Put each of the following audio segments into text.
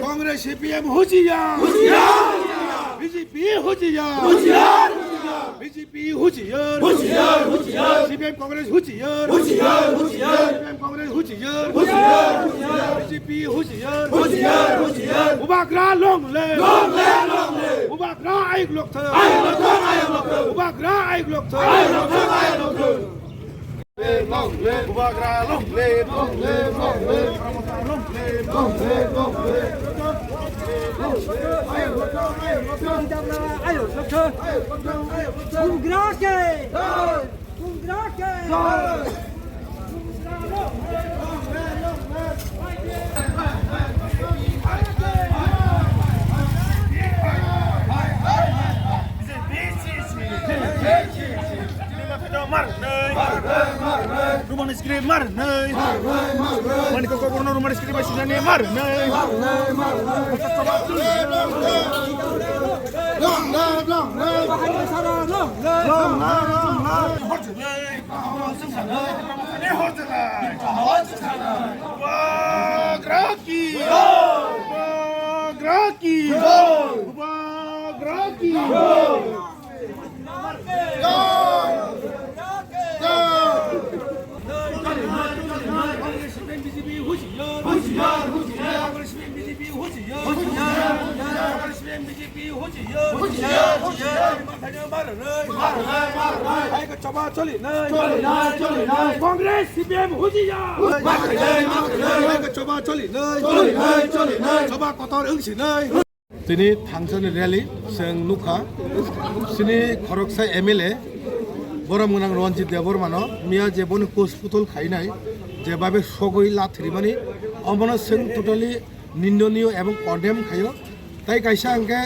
Congress CPM हुजियार BJP हुजियार BJP हुजियार सीपीएम कांग्रेस हुजियार सीपीएम कांग्रेस हुजियार बीजेपी हुजियार उबाग्रा लोंगले उबाग्रा आइक लोकथो उबाग्रा आइक लोकथो उबाग्रा लोंगले rumah skrim mar nei mani ko korno rumah skrim masih ne mar nei coba coli Kongres CPM hujian coba coli coba kotor engsi tini thangsan rally seng nukha sini khoroksa MLA boromunang Ranjit Debormano miya jebon kosputol khainai যেভাবে সগৈ লাথরিমানি অমন song totally নিন্দনীয় এবং condemn খাইও তাই কাইসা আঙ্কে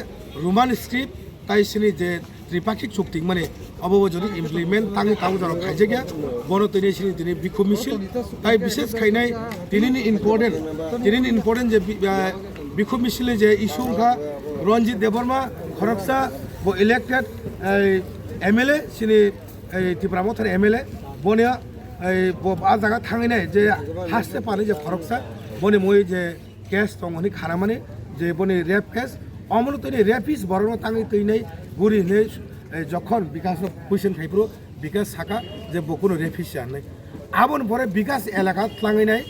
Roman script তাই সিনি যে ত্রিপাক্ষিক চুক্তি মানে অবব যদি ইমপ্লিমেন্ট তাঙ্গে কাউ যারা খাইছে গিয়া বড় তিনি সিনি তিনি বিক্ষোভ মিছিল তাই বিশেষ খাইনাই তিনি ইম্পর্টেন্ট যে বিক্ষোভ মিছিলে যে ইস্যুখা রঞ্জিত দেববর্মা খরকসা ইলেক্টেড MLA সিনি ত্রিপুরা মথার MLA বনিয়া आ जगह थांगैनाय जे हासते पानी जे फरकसा बने moi जे केस दंगनि खारामाने जे बने रेप केस अमल तनि रेपिस बरनो तांगै तैनाय गुरि ने जखन विकास कुइसन थाइप्रो विकास साका जे बकुनो रेपिस जानाय आबन परे विकास एलाका थांगैनाय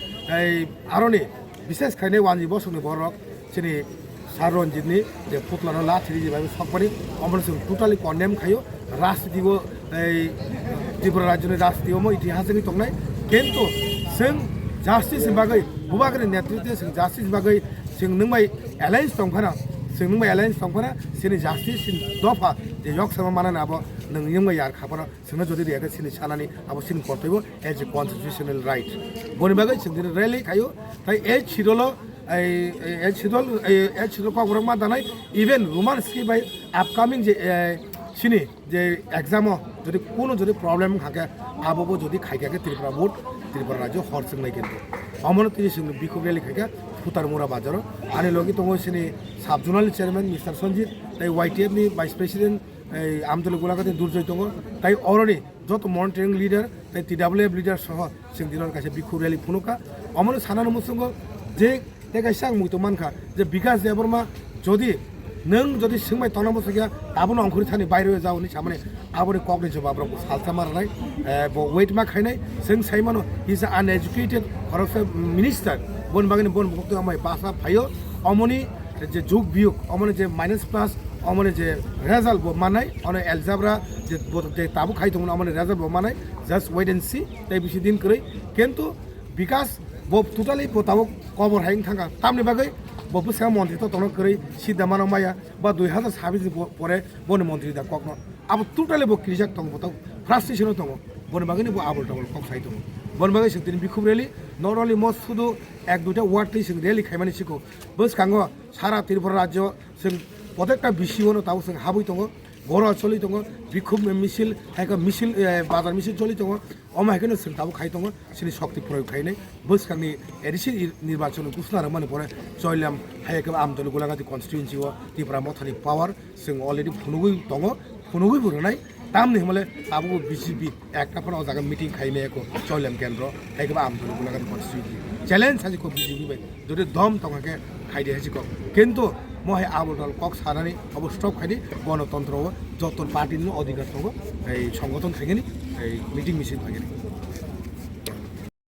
आरनि विशेष खायनाय वानजि बसुनि बरक सिनि साररनजितनि जे पुतलानो लाथि जेबाबो सकपरि अमल जों टोटाली कन्डेम खायो राजनीतिको त्रिपुरा राज्यनि राजनीतियाव इतिहासनि दंनाय किन्तु जों जास्टिस बागै बुबागनि नेतृत्व जों जास्टिस बागै जों नोंमाय एलायन्स दंफाना जों नोंमाय एलायन्स दंफाना सिनि जास्टिस दफा जे यक समा मानाना आबो नों नोंमाय यार खाफाना जोंना जदि रेगा सिनि सानानि आबो सिनि कर्तव्य एज ए कन्स्टिट्यूशनल राइट बनि बागै जों दिनै रेलि खायो ताइ ए छिदोलो ए छिदोल कग्रमा दानाय इभेन रोमान स्क्रिप्ट बाय आपकामिं जे सिनि जे एग्जाम যদি কোনো যদি প্রবলেম থাকে আবব যদি খাইকাকে ত্রিপুরা বোর্ড ত্রিপুরা রাজ্য হরসং নাই কিন্তু অমন তিনি সিং বিক্ষোভ রেলি খাইকা ফুতারমুরা বাজার আনি লগি দङ সিনি sub zonal chairman mister Sanjit তাই YTF नि ভাইস প্রেসিডেন্ট আমদল গোলাকাতে দুর্জয় দङ তাই অরনি যত মনিটরিং লিডার তাই TWF লিডার সহ সিং দিনৰ কাছে বিক্ষোভ রেলি ফুনুকা অমন সানানো মুসঙ্গ যে তেগাইসাং মুইতো মানখা যে বিকাশ দেববর্মা যদি नों যদি सिंबाय तनामो सगिया आबोनो अंकुरि थानि बायरो जावनि सामने आबोनि कग्निटिभ बाब्राखौ सालसा मारनाय वेट मा खायनाय जों साइमानो इज अनएजुकेटेड खरसा मिनिस्टार बन बागनि बन भक्त आमाय बासा फायो अमनि जे जुग बियुग अमनि जे माइनास प्लास अमनि जे रेजाल्ट ब मानाय अन एलजाब्रा जे ताबु खायदोंमोन अमनि रेजाल्ट ब मानाय जस्ट वेट एन्ड सी ताइ बिसि दिन करै किन्तु विकास ब टोटाली बताबो कबर हायिं थांगा तामनि बागै बपुसा मन्त्रि तो तनो करै सिदा मानो माया बा 2026 परे बन मन्त्रि दा कक्न अब टोटाली ब क्रिजाक दङ बता फ्रास्ट्रेसन दङ बन बागैनि ब आबल टबल कक साइ दङ बन बागै सिंतिनि बिखुब रेली नट ओनलि मस्ट सुदु एक दुटा वार्ड दै सिं रेली खायमानि सिको बस कांगो सारा त्रिपुरा राज्य जों प्रत्येकटा बिसिवनो ताव जों हाबै दङ बर' चलि दङ बिखुब मिছিল हायका मिছিল बाजार मिছিল चलि दङ अमायखनो जों ताबो खाय दङ सिनि शक्ति प्रयोग खायनाय बोसखांनि एडिशन निर्वाचन घोषणा माने परे जयलाम हायका आमदल गोलागाति कन्स्टिट्युएन्सि व त्रिपुरा मथानि पावर जों अलरेडि फुनुगै दङ फुनुगै बुरनाय tamni himale abu BJP একটা ফোন জায়গা মিটিং খাইনে একো চলেম কেন্দ্র একবা আমদুল গুলাগান কনস্টিটিউশন চ্যালেঞ্জ আছে কো BJP বাই যদি দম তোমাকে খাইদে আছে কো কিন্তু মহে আবদল কক সারানি অবস্টপ খাইদি গণতন্ত্র যত পার্টির অধিকার থাকো এই সংগঠন থাকেনি এই মিটিং মিছিল থাকেনি